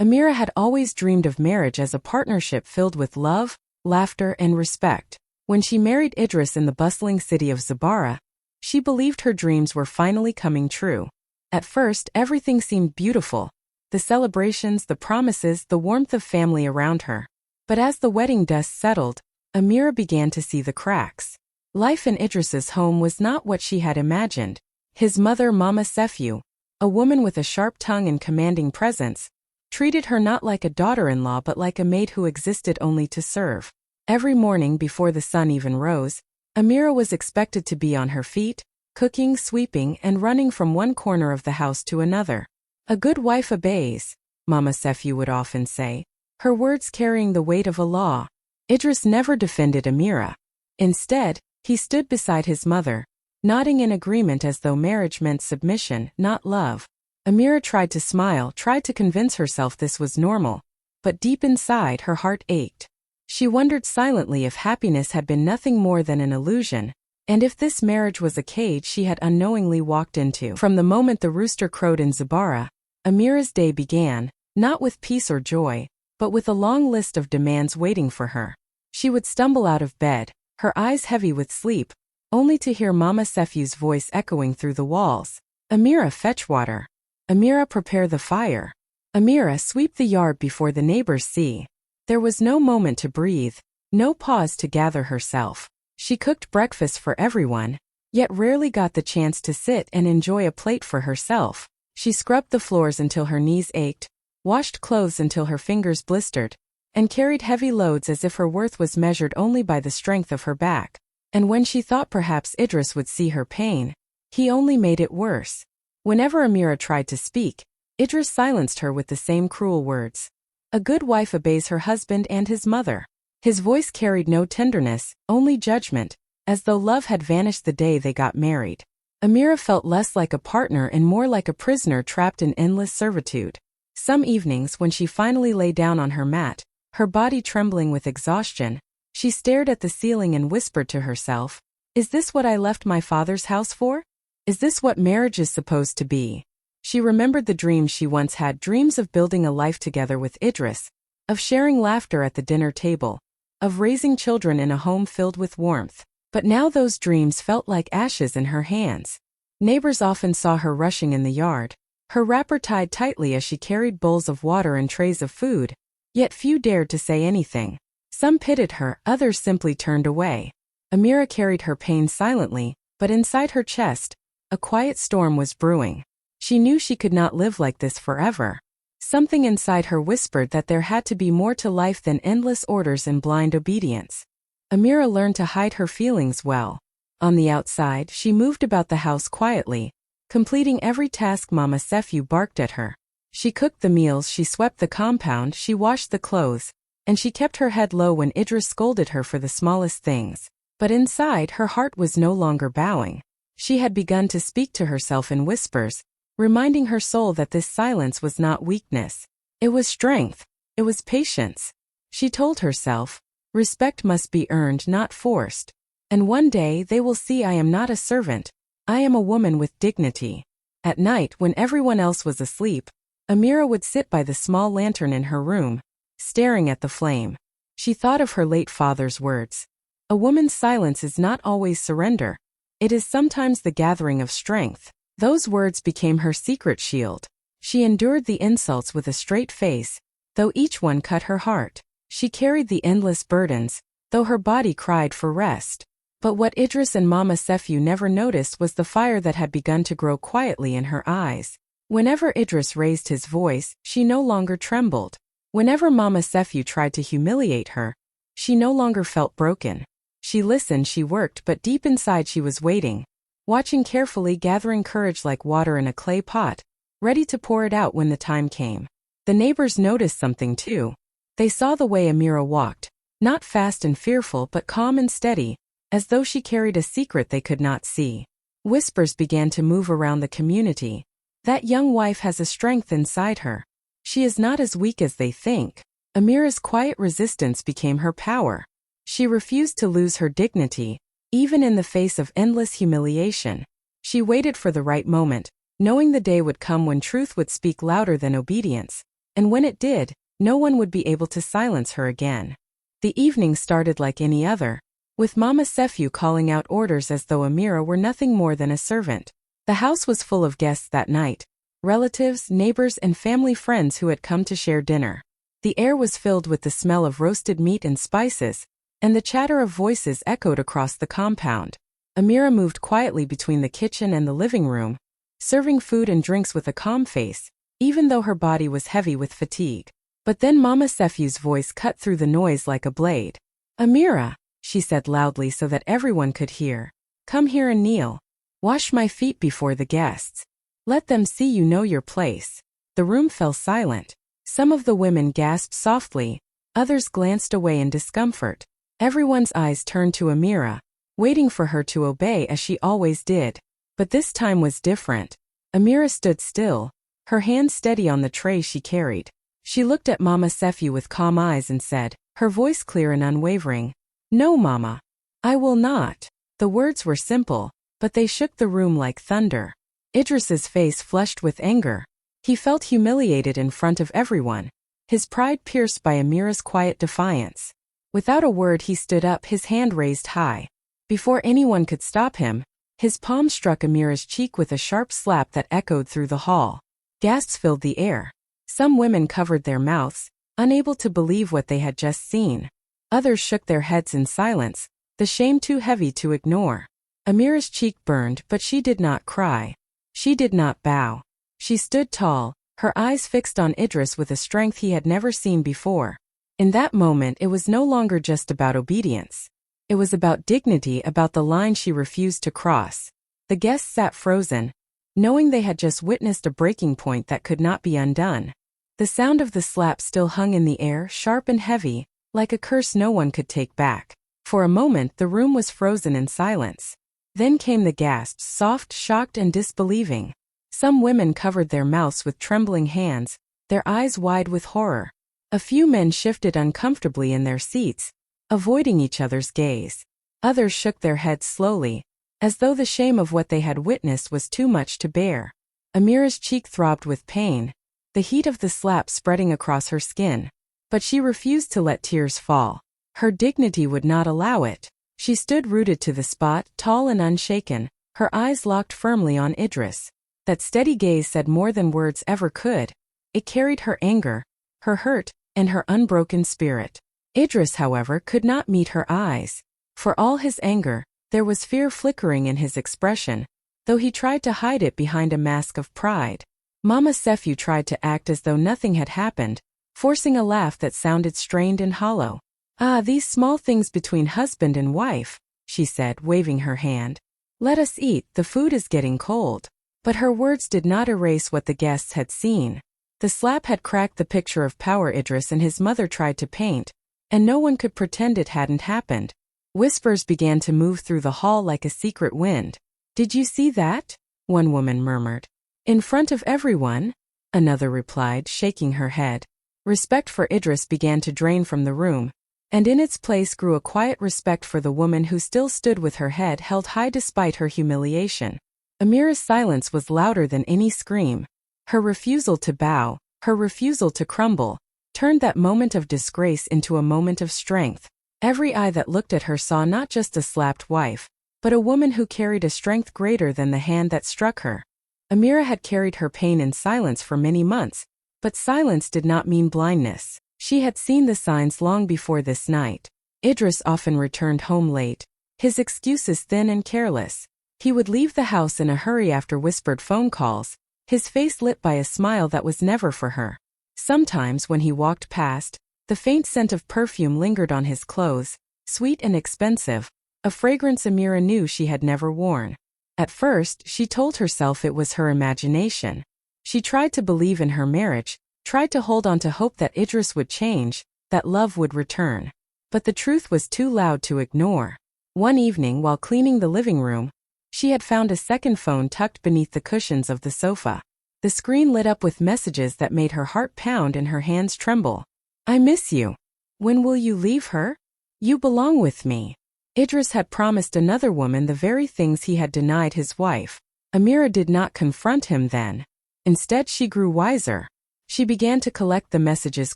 Amira had always dreamed of marriage as a partnership filled with love, laughter, and respect. When she married Idris in the bustling city of Zabara, she believed her dreams were finally coming true. At first, everything seemed beautiful. The celebrations, the promises, the warmth of family around her. But as the wedding dust settled, Amira began to see the cracks. Life in Idris's home was not what she had imagined. His mother, Mama Sefiu, a woman with a sharp tongue and commanding presence, treated her not like a daughter-in-law but like a maid who existed only to serve. Every morning before the sun even rose, Amira was expected to be on her feet, cooking, sweeping, and running from one corner of the house to another. "A good wife obeys," Mama Sefiu would often say, her words carrying the weight of a law. Idris never defended Amira. Instead, he stood beside his mother, nodding in agreement as though marriage meant submission, not love. Amira tried to smile, tried to convince herself this was normal, but deep inside her heart ached. She wondered silently if happiness had been nothing more than an illusion, and if this marriage was a cage she had unknowingly walked into. From the moment the rooster crowed in Zabara, Amira's day began, not with peace or joy, but with a long list of demands waiting for her. She would stumble out of bed, her eyes heavy with sleep, only to hear Mama Sefiu's voice echoing through the walls. "Amira, fetch water. Amira, prepare the fire. Amira, sweep the yard before the neighbors see." There was no moment to breathe, no pause to gather herself. She cooked breakfast for everyone, yet rarely got the chance to sit and enjoy a plate for herself. She scrubbed the floors until her knees ached, washed clothes until her fingers blistered, and carried heavy loads as if her worth was measured only by the strength of her back. And when she thought perhaps Idris would see her pain, he only made it worse. Whenever Amira tried to speak, Idris silenced her with the same cruel words. "A good wife obeys her husband and his mother." His voice carried no tenderness, only judgment, as though love had vanished the day they got married. Amira felt less like a partner and more like a prisoner trapped in endless servitude. Some evenings when she finally lay down on her mat, her body trembling with exhaustion, she stared at the ceiling and whispered to herself, "Is this what I left my father's house for? Is this what marriage is supposed to be?" She remembered the dreams she once had, dreams of building a life together with Idris, of sharing laughter at the dinner table, of raising children in a home filled with warmth. But now those dreams felt like ashes in her hands. Neighbors often saw her rushing in the yard, her wrapper tied tightly as she carried bowls of water and trays of food, yet few dared to say anything. Some pitied her, others simply turned away. Amira carried her pain silently, but inside her chest, a quiet storm was brewing. She knew she could not live like this forever. Something inside her whispered that there had to be more to life than endless orders and blind obedience. Amira learned to hide her feelings well. On the outside, she moved about the house quietly, completing every task Mama Sefiu barked at her. She cooked the meals, she swept the compound, she washed the clothes, and she kept her head low when Idris scolded her for the smallest things. But inside, her heart was no longer bowing. She had begun to speak to herself in whispers, reminding her soul that this silence was not weakness. It was strength. It was patience. She told herself, "Respect must be earned, not forced. And one day they will see I am not a servant. I am a woman with dignity." At night, when everyone else was asleep, Amira would sit by the small lantern in her room, staring at the flame. She thought of her late father's words. "A woman's silence is not always surrender. It is sometimes the gathering of strength." Those words became her secret shield. She endured the insults with a straight face, though each one cut her heart. She carried the endless burdens, though her body cried for rest. But what Idris and Mama Sefiu never noticed was the fire that had begun to grow quietly in her eyes. Whenever Idris raised his voice, she no longer trembled. Whenever Mama Sefiu tried to humiliate her, she no longer felt broken. She listened, she worked, but deep inside she was waiting, watching carefully, gathering courage like water in a clay pot, ready to pour it out when the time came. The neighbors noticed something too. They saw the way Amira walked, not fast and fearful but calm and steady, as though she carried a secret they could not see. Whispers began to move around the community. That young wife has a strength inside her. She is not as weak as they think. Amira's quiet resistance became her power. She refused to lose her dignity, even in the face of endless humiliation. She waited for the right moment, knowing the day would come when truth would speak louder than obedience. and when it did, no one would be able to silence her again. The evening started like any other, with Mama Sefu calling out orders as though Amira were nothing more than a servant. The house was full of guests that night, relatives, neighbors, and family friends who had come to share dinner. The air was filled with the smell of roasted meat and spices, and the chatter of voices echoed across the compound. Amira moved quietly between the kitchen and the living room, serving food and drinks with a calm face, even though her body was heavy with fatigue. But then Mama Sefu's voice cut through the noise like a blade. "Amira," she said loudly so that everyone could hear. "Come here and kneel. Wash my feet before the guests. Let them see you know your place." The room fell silent. Some of the women gasped softly, others glanced away in discomfort. Everyone's eyes turned to Amira, waiting for her to obey as she always did. But this time was different. Amira stood still, her hand steady on the tray she carried. She looked at Mama Sefu with calm eyes and said, her voice clear and unwavering, "No, Mama. I will not." The words were simple, but they shook the room like thunder. Idris's face flushed with anger. He felt humiliated in front of everyone, his pride pierced by Amira's quiet defiance. Without a word he stood up, his hand raised high. Before anyone could stop him, his palm struck Amira's cheek with a sharp slap that echoed through the hall. Gasps filled the air. Some women covered their mouths, unable to believe what they had just seen. Others shook their heads in silence, the shame too heavy to ignore. Amira's cheek burned, but she did not cry. She did not bow. She stood tall, her eyes fixed on Idris with a strength he had never seen before. In that moment it was no longer just about obedience. It was about dignity, about the line she refused to cross. The guests sat frozen, knowing they had just witnessed a breaking point that could not be undone. The sound of the slap still hung in the air, sharp and heavy, like a curse no one could take back. For a moment the room was frozen in silence. Then came the gasps, soft, shocked, and disbelieving. Some women covered their mouths with trembling hands, their eyes wide with horror. A few men shifted uncomfortably in their seats, avoiding each other's gaze. Others shook their heads slowly, as though the shame of what they had witnessed was too much to bear. Amira's cheek throbbed with pain, the heat of the slap spreading across her skin. But she refused to let tears fall. Her dignity would not allow it. She stood rooted to the spot, tall and unshaken, her eyes locked firmly on Idris. That steady gaze said more than words ever could. It carried her anger, her hurt, and her unbroken spirit. Idris, however, could not meet her eyes. For all his anger, there was fear flickering in his expression, though he tried to hide it behind a mask of pride. Mama Sefu tried to act as though nothing had happened, forcing a laugh that sounded strained and hollow. "Ah, these small things between husband and wife," she said, waving her hand. "Let us eat, the food is getting cold." But her words did not erase what the guests had seen. The slap had cracked the picture of power Idris and his mother tried to paint, and no one could pretend it hadn't happened. Whispers began to move through the hall like a secret wind. "Did you see that?" one woman murmured. "In front of everyone?" another replied, shaking her head. Respect for Idris began to drain from the room, and in its place grew a quiet respect for the woman who still stood with her head held high despite her humiliation. Amira's silence was louder than any scream. Her refusal to bow, her refusal to crumble, turned that moment of disgrace into a moment of strength. Every eye that looked at her saw not just a slapped wife, but a woman who carried a strength greater than the hand that struck her. Amira had carried her pain in silence for many months, but silence did not mean blindness. She had seen the signs long before this night. Idris often returned home late, his excuses thin and careless. He would leave the house in a hurry after whispered phone calls, his face lit by a smile that was never for her. Sometimes when he walked past, the faint scent of perfume lingered on his clothes, sweet and expensive, a fragrance Amira knew she had never worn. At first, she told herself it was her imagination. She tried to believe in her marriage, tried to hold on to hope that Idris would change, that love would return. But the truth was too loud to ignore. One evening while cleaning the living room, she had found a second phone tucked beneath the cushions of the sofa. The screen lit up with messages that made her heart pound and her hands tremble. "I miss you. When will you leave her? You belong with me." Idris had promised another woman the very things he had denied his wife. Amira did not confront him then. Instead she grew wiser. She began to collect the messages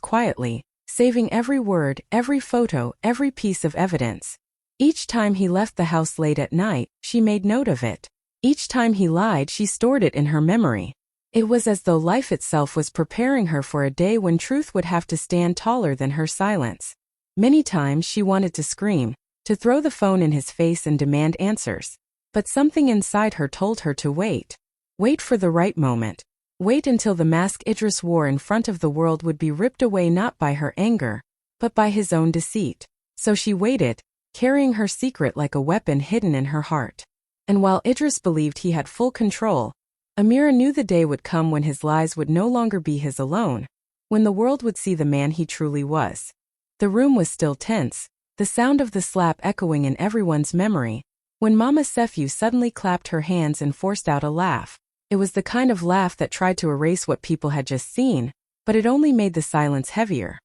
quietly, saving every word, every photo, every piece of evidence. Each time he left the house late at night, she made note of it. Each time he lied, she stored it in her memory. It was as though life itself was preparing her for a day when truth would have to stand taller than her silence. Many times she wanted to scream, to throw the phone in his face and demand answers. But something inside her told her to wait. Wait for the right moment. Wait until the mask Idris wore in front of the world would be ripped away not by her anger, but by his own deceit. So she waited, carrying her secret like a weapon hidden in her heart. And while Idris believed he had full control, Amira knew the day would come when his lies would no longer be his alone, when the world would see the man he truly was. The room was still tense, the sound of the slap echoing in everyone's memory, when Mama Sefiu suddenly clapped her hands and forced out a laugh. It was the kind of laugh that tried to erase what people had just seen, but it only made the silence heavier.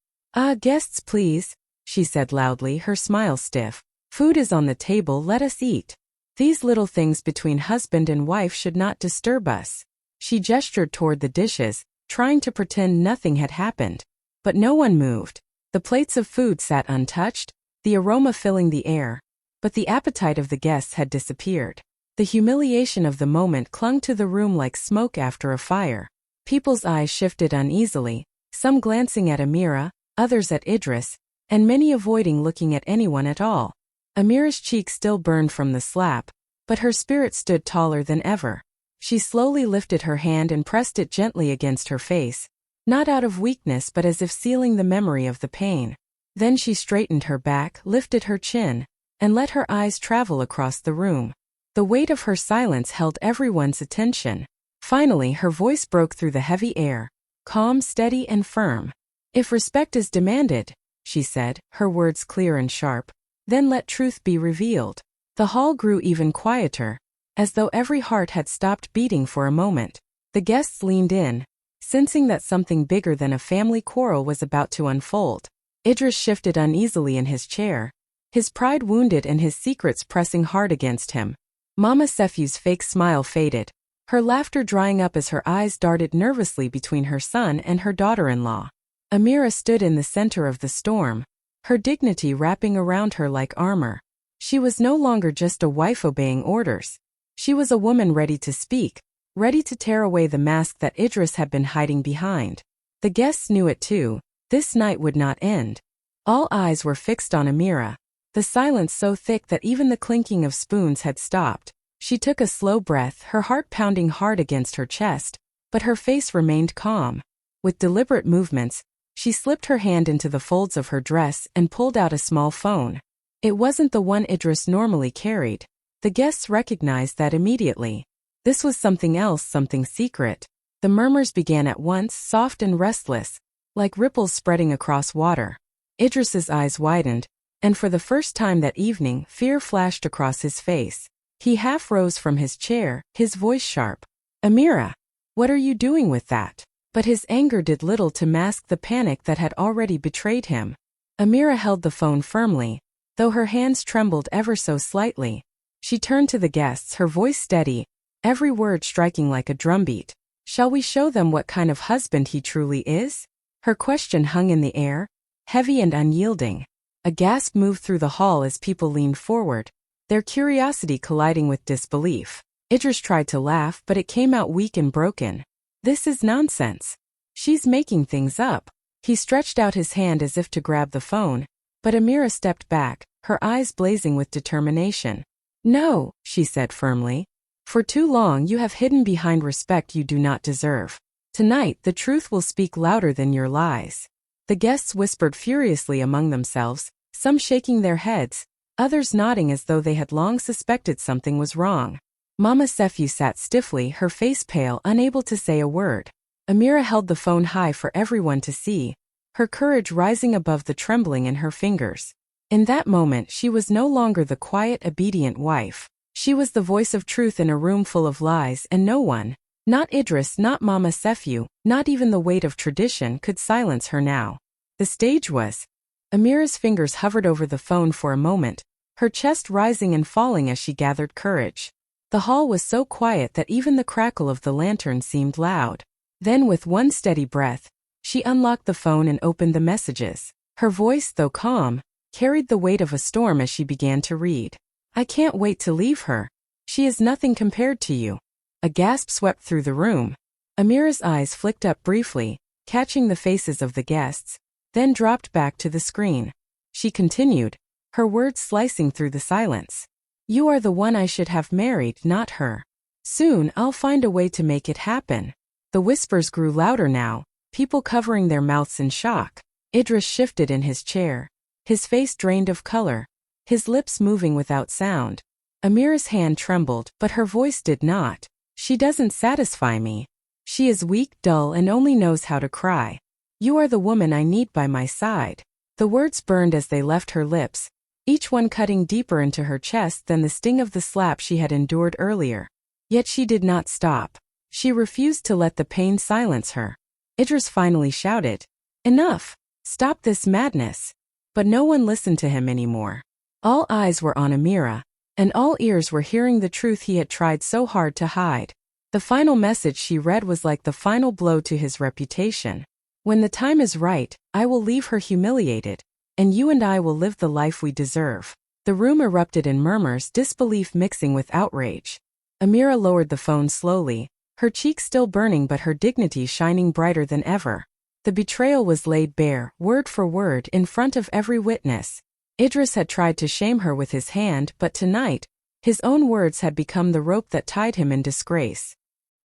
Guests please, she said loudly, her smile stiff. Food is on the table, let us eat. These little things between husband and wife should not disturb us. She gestured toward the dishes, trying to pretend nothing had happened. But no one moved. The plates of food sat untouched, the aroma filling the air. But the appetite of the guests had disappeared. The humiliation of the moment clung to the room like smoke after a fire. People's eyes shifted uneasily, some glancing at Amira, others at Idris, and many avoiding looking at anyone at all. Amira's cheek still burned from the slap, but her spirit stood taller than ever. She slowly lifted her hand and pressed it gently against her face, not out of weakness but as if sealing the memory of the pain. Then she straightened her back, lifted her chin, and let her eyes travel across the room. The weight of her silence held everyone's attention. Finally, her voice broke through the heavy air, calm, steady, and firm. If respect is demanded, she said, her words clear and sharp, then let truth be revealed. The hall grew even quieter, as though every heart had stopped beating for a moment. The guests leaned in, sensing that something bigger than a family quarrel was about to unfold. Idris shifted uneasily in his chair, his pride wounded and his secrets pressing hard against him. Mama Sefiu's fake smile faded, her laughter drying up as her eyes darted nervously between her son and her daughter-in-law. Amira stood in the center of the storm, her dignity wrapping around her like armor. She was no longer just a wife obeying orders. She was a woman ready to speak, ready to tear away the mask that Idris had been hiding behind. The guests knew it too. This night would not end. All eyes were fixed on Amira, the silence so thick that even the clinking of spoons had stopped. She took a slow breath, her heart pounding hard against her chest, but her face remained calm. With deliberate movements, she slipped her hand into the folds of her dress and pulled out a small phone. It wasn't the one Idris normally carried. The guests recognized that immediately. This was something else, something secret. The murmurs began at once, soft and restless, like ripples spreading across water. Idris's eyes widened, and for the first time that evening, fear flashed across his face. He half rose from his chair, his voice sharp. Amira, what are you doing with that? But his anger did little to mask the panic that had already betrayed him. Amira held the phone firmly, though her hands trembled ever so slightly. She turned to the guests, her voice steady, every word striking like a drumbeat. Shall we show them what kind of husband he truly is? Her question hung in the air, heavy and unyielding. A gasp moved through the hall as people leaned forward, their curiosity colliding with disbelief. Idris tried to laugh, but it came out weak and broken. This is nonsense. She's making things up. He stretched out his hand as if to grab the phone, but Amira stepped back, her eyes blazing with determination. No, she said firmly. For too long you have hidden behind respect you do not deserve. Tonight the truth will speak louder than your lies. The guests whispered furiously among themselves, some shaking their heads, others nodding as though they had long suspected something was wrong. Mama Sefiu sat stiffly, her face pale, unable to say a word. Amira held the phone high for everyone to see, her courage rising above the trembling in her fingers. In that moment she was no longer the quiet, obedient wife. She was the voice of truth in a room full of lies, and no one, not Idris, not Mama Sefiu, not even the weight of tradition, could silence her now. The stage was. Amira's fingers hovered over the phone for a moment, her chest rising and falling as she gathered courage. The hall was so quiet that even the crackle of the lantern seemed loud. Then with one steady breath, She unlocked the phone and opened the messages. Her voice, though calm, carried the weight of a storm as she began to read. I can't wait to leave her. She is nothing compared to you. A gasp swept through the room. Amira's eyes flicked up briefly, catching the faces of the guests, then dropped back to the screen. She continued, her words slicing through the silence. You are the one I should have married, not her. Soon I'll find a way to make it happen. The whispers grew louder now, people covering their mouths in shock. Idris shifted in his chair, his face drained of color, his lips moving without sound. Amira's hand trembled, but her voice did not. She doesn't satisfy me. She is weak, dull, and only knows how to cry. You are the woman I need by my side. The words burned as they left her lips, each one cutting deeper into her chest than the sting of the slap she had endured earlier. Yet she did not stop. She refused to let the pain silence her. Idris finally shouted, "Enough! Stop this madness!" But no one listened to him anymore. All eyes were on Amira, and all ears were hearing the truth he had tried so hard to hide. The final message she read was like the final blow to his reputation. When the time is right, I will leave her humiliated, and you and I will live the life we deserve. The room erupted in murmurs, disbelief mixing with outrage. Amira lowered the phone slowly, her cheeks still burning but her dignity shining brighter than ever. The betrayal was laid bare, word for word, in front of every witness. Idris had tried to shame her with his hand, but tonight, his own words had become the rope that tied him in disgrace.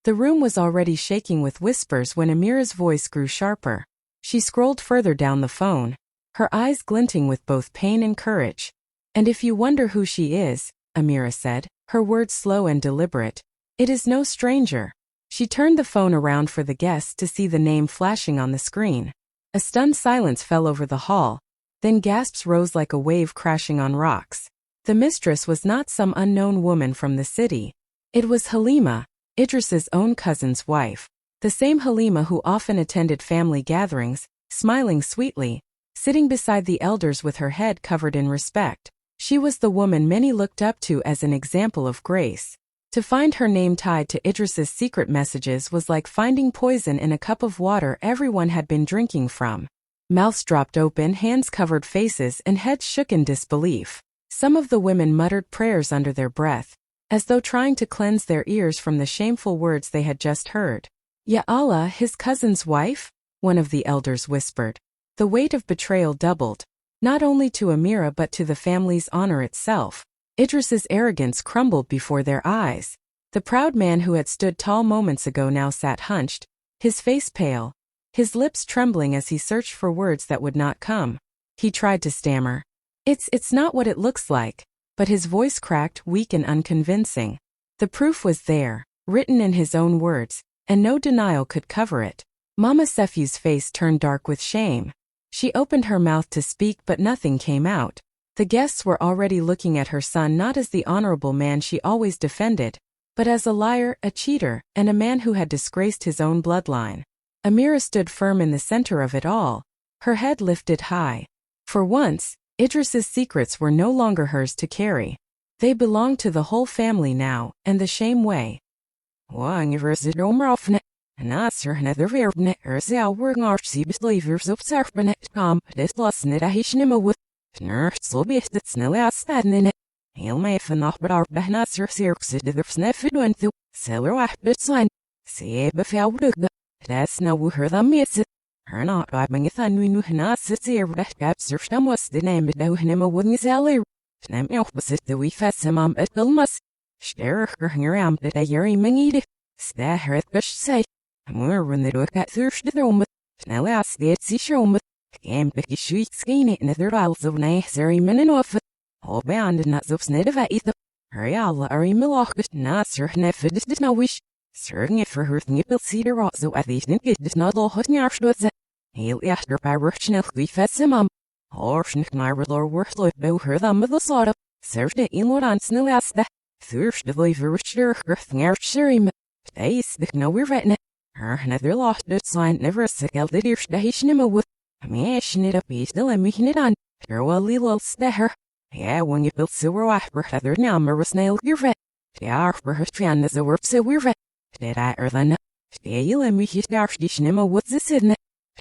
The room was already shaking with whispers when Amira's voice grew sharper. She scrolled further down the phone, her eyes glinting with both pain and courage. And if you wonder who she is, Amira said, her words slow and deliberate, it is no stranger. She turned the phone around for the guests to see the name flashing on the screen. A stunned silence fell over the hall, then gasps rose like a wave crashing on rocks. The mistress was not some unknown woman from the city. It was Halima, Idris's own cousin's wife, the same Halima who often attended family gatherings, smiling sweetly, sitting beside the elders with her head covered in respect. She was the woman many looked up to as an example of grace. To find her name tied to Idris's secret messages was like finding poison in a cup of water everyone had been drinking from. Mouths dropped open, hands covered faces, and heads shook in disbelief. Some of the women muttered prayers under their breath, as though trying to cleanse their ears from the shameful words they had just heard. Ya Allah, his cousin's wife? One of the elders whispered. The weight of betrayal doubled, not only to Amira but to the family's honor itself. Idris's arrogance crumbled before their eyes. The proud man who had stood tall moments ago now sat hunched, his face pale, his lips trembling as he searched for words that would not come. He tried to stammer. It's not what it looks like, but his voice cracked, weak and unconvincing. The proof was there, written in his own words, and no denial could cover it. Mama Sefi's face turned dark with shame. She opened her mouth to speak but nothing came out. The guests were already looking at her son not as the honorable man she always defended, but as a liar, a cheater, and a man who had disgraced his own bloodline. Amira stood firm in the center of it all, her head lifted high. For once, Idris's secrets were no longer hers to carry. They belonged to the whole family now, and the shame way.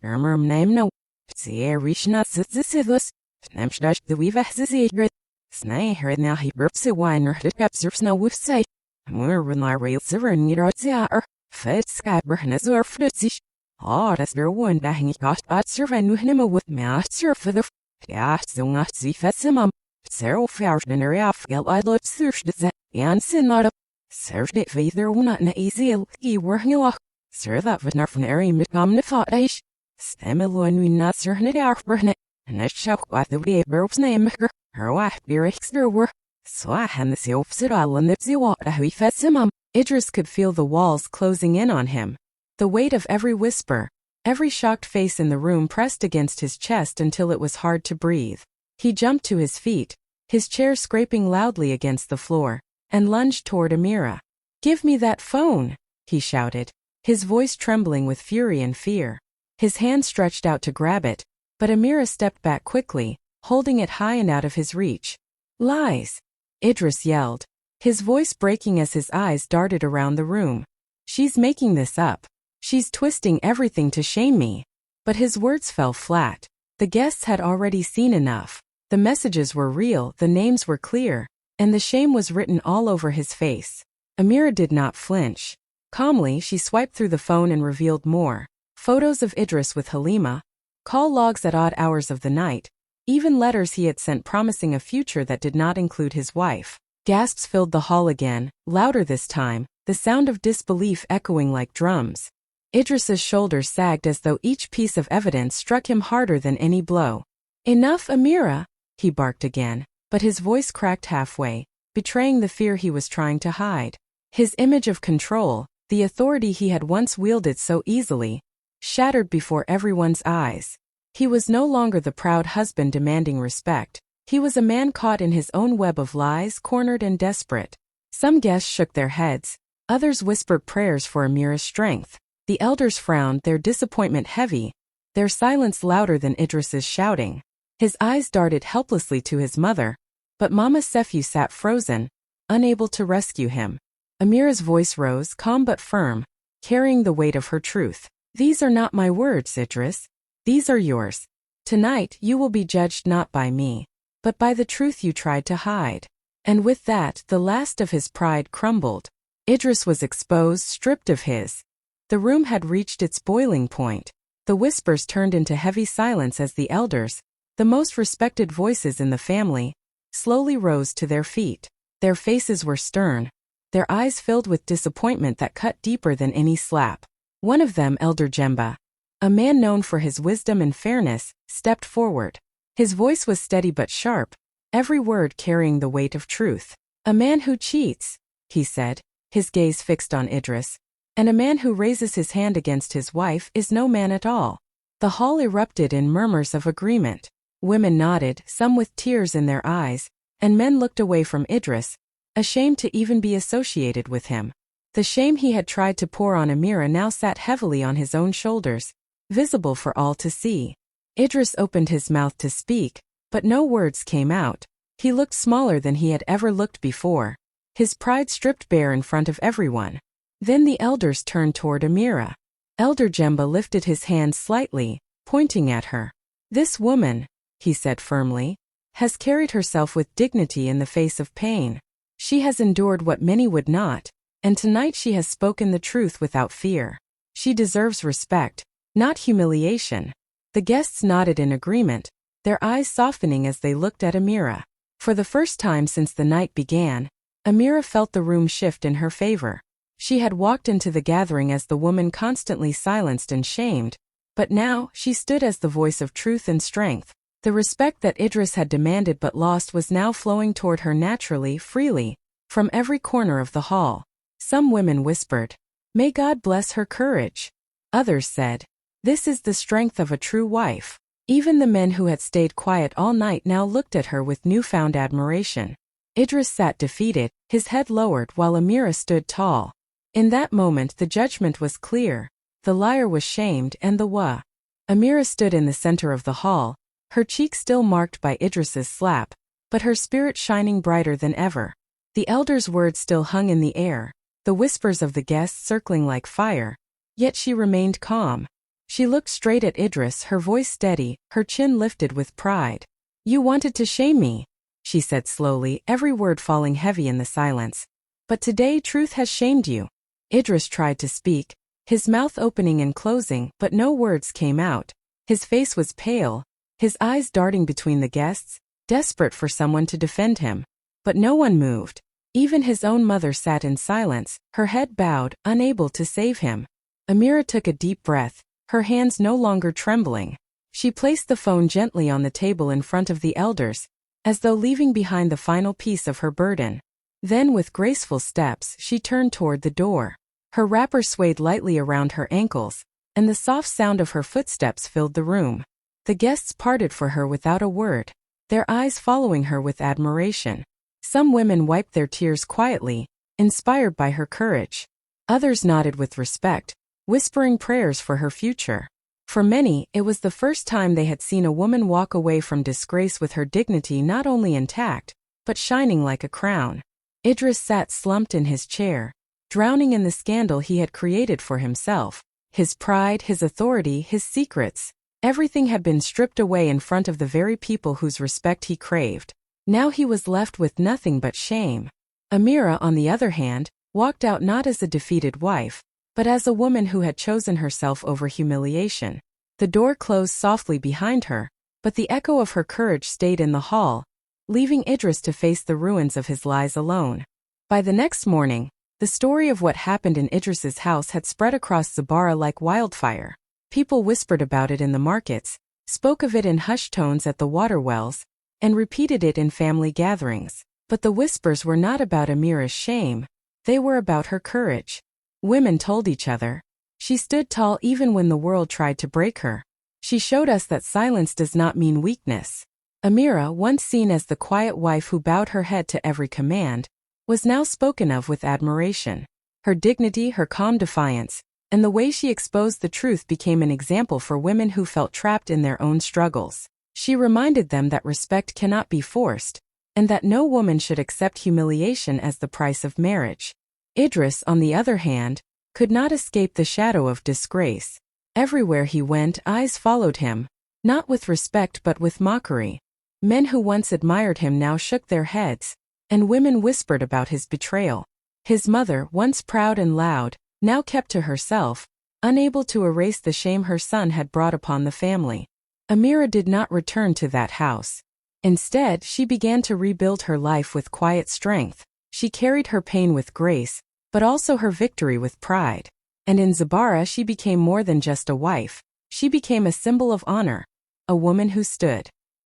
Ermernamno. Zerishna Zizidus. Namstash the Weaver Zizigrid. Snay heard now he burps a winer that observes no website. More when I rail silver near Ziar. Fed Skyber Nazor Flutzish. Oh, that's their one that he got at survey him with master for the. Ja, so not see Fessimum. Zero fair than a real I love searched that. Jansen not up. Served it either not an easy he were hillock. Sir that was not from airy midcom the thought ish. Stemmelon we not certain it out burnet. And I shout by the way burp's name her wife be extra were. So I had the self sit all in the water we Fessimum. Idris could feel the walls closing in on him. The weight of every whisper, every shocked face in the room pressed against his chest until it was hard to breathe. He jumped to his feet, his chair scraping loudly against the floor, and lunged toward Amira. "Give me that phone," he shouted, his voice trembling with fury and fear. His hand stretched out to grab it, but Amira stepped back quickly, holding it high and out of his reach. "Lies!" Idris yelled, his voice breaking as his eyes darted around the room. "She's making this up. She's twisting everything to shame me." But his words fell flat. The guests had already seen enough. The messages were real, the names were clear, and the shame was written all over his face. Amira did not flinch. Calmly, she swiped through the phone and revealed more. Photos of Idris with Halima, call logs at odd hours of the night, even letters he had sent promising a future that did not include his wife. Gasps filled the hall again, louder this time, the sound of disbelief echoing like drums. Idris's shoulders sagged as though each piece of evidence struck him harder than any blow. "Enough, Amira," he barked again, but his voice cracked halfway, betraying the fear he was trying to hide. His image of control, the authority he had once wielded so easily, shattered before everyone's eyes. He was no longer the proud husband demanding respect. He was a man caught in his own web of lies, cornered and desperate. Some guests shook their heads. Others whispered prayers for Amira's strength. The elders frowned, their disappointment heavy, their silence louder than Idris's shouting. His eyes darted helplessly to his mother, but Mama Sefu sat frozen, unable to rescue him. Amira's voice rose, calm but firm, carrying the weight of her truth. "These are not my words, Idris. These are yours. Tonight you will be judged not by me, but by the truth you tried to hide." And with that, the last of his pride crumbled. Idris was exposed, stripped of his. The room had reached its boiling point. The whispers turned into heavy silence as the elders, the most respected voices in the family, slowly rose to their feet. Their faces were stern, their eyes filled with disappointment that cut deeper than any slap. One of them, Elder Jemba, a man known for his wisdom and fairness, stepped forward. His voice was steady but sharp, every word carrying the weight of truth. "A man who cheats," he said, his gaze fixed on Idris, "and a man who raises his hand against his wife is no man at all." The hall erupted in murmurs of agreement. Women nodded, some with tears in their eyes, and men looked away from Idris, ashamed to even be associated with him. The shame he had tried to pour on Amira now sat heavily on his own shoulders, visible for all to see. Idris opened his mouth to speak, but no words came out. He looked smaller than he had ever looked before, his pride stripped bare in front of everyone. Then the elders turned toward Amira. Elder Jemba lifted his hand slightly, pointing at her. "This woman," he said firmly, "has carried herself with dignity in the face of pain. She has endured what many would not, and tonight she has spoken the truth without fear. She deserves respect, not humiliation." The guests nodded in agreement, their eyes softening as they looked at Amira. For the first time since the night began, Amira felt the room shift in her favor. She had walked into the gathering as the woman constantly silenced and shamed, but now she stood as the voice of truth and strength. The respect that Idris had demanded but lost was now flowing toward her naturally, freely, from every corner of the hall. Some women whispered, "May God bless her courage." Others said, "This is the strength of a true wife." Even the men who had stayed quiet all night now looked at her with newfound admiration. Idris sat defeated, his head lowered while Amira stood tall. In that moment the judgment was clear. The liar was shamed and the wa. Amira stood in the center of the hall, her cheek still marked by Idris's slap, but her spirit shining brighter than ever. The elder's words still hung in the air, the whispers of the guests circling like fire, yet she remained calm. She looked straight at Idris, her voice steady, her chin lifted with pride. "You wanted to shame me," she said slowly, every word falling heavy in the silence. "But today truth has shamed you." Idris tried to speak, his mouth opening and closing, but no words came out. His face was pale, his eyes darting between the guests, desperate for someone to defend him. But no one moved. Even his own mother sat in silence, her head bowed, unable to save him. Amira took a deep breath, her hands no longer trembling. She placed the phone gently on the table in front of the elders, as though leaving behind the final piece of her burden. Then with graceful steps she turned toward the door. Her wrapper swayed lightly around her ankles, and the soft sound of her footsteps filled the room. The guests parted for her without a word, their eyes following her with admiration. Some women wiped their tears quietly, inspired by her courage. Others nodded with respect, whispering prayers for her future. For many, it was the first time they had seen a woman walk away from disgrace with her dignity not only intact, but shining like a crown. Idris sat slumped in his chair, drowning in the scandal he had created for himself. His pride, his authority, his secrets, everything had been stripped away in front of the very people whose respect he craved. Now he was left with nothing but shame. Amira, on the other hand, walked out not as a defeated wife, but as a woman who had chosen herself over humiliation. The door closed softly behind her, but the echo of her courage stayed in the hall, leaving Idris to face the ruins of his lies alone. By the next morning, the story of what happened in Idris's house had spread across Zabara like wildfire. People whispered about it in the markets, spoke of it in hushed tones at the water wells, and repeated it in family gatherings. But the whispers were not about Amira's shame, they were about her courage. Women told each other, "She stood tall even when the world tried to break her. She showed us that silence does not mean weakness." Amira, once seen as the quiet wife who bowed her head to every command, was now spoken of with admiration. Her dignity, her calm defiance, and the way she exposed the truth became an example for women who felt trapped in their own struggles. She reminded them that respect cannot be forced, and that no woman should accept humiliation as the price of marriage. Idris, on the other hand, could not escape the shadow of disgrace. Everywhere he went, eyes followed him, not with respect but with mockery. Men who once admired him now shook their heads, and women whispered about his betrayal. His mother, once proud and loud, now kept to herself, unable to erase the shame her son had brought upon the family. Amira did not return to that house. Instead, she began to rebuild her life with quiet strength. She carried her pain with grace, but also her victory with pride. And in Zabara she became more than just a wife. She became a symbol of honor, a woman who stood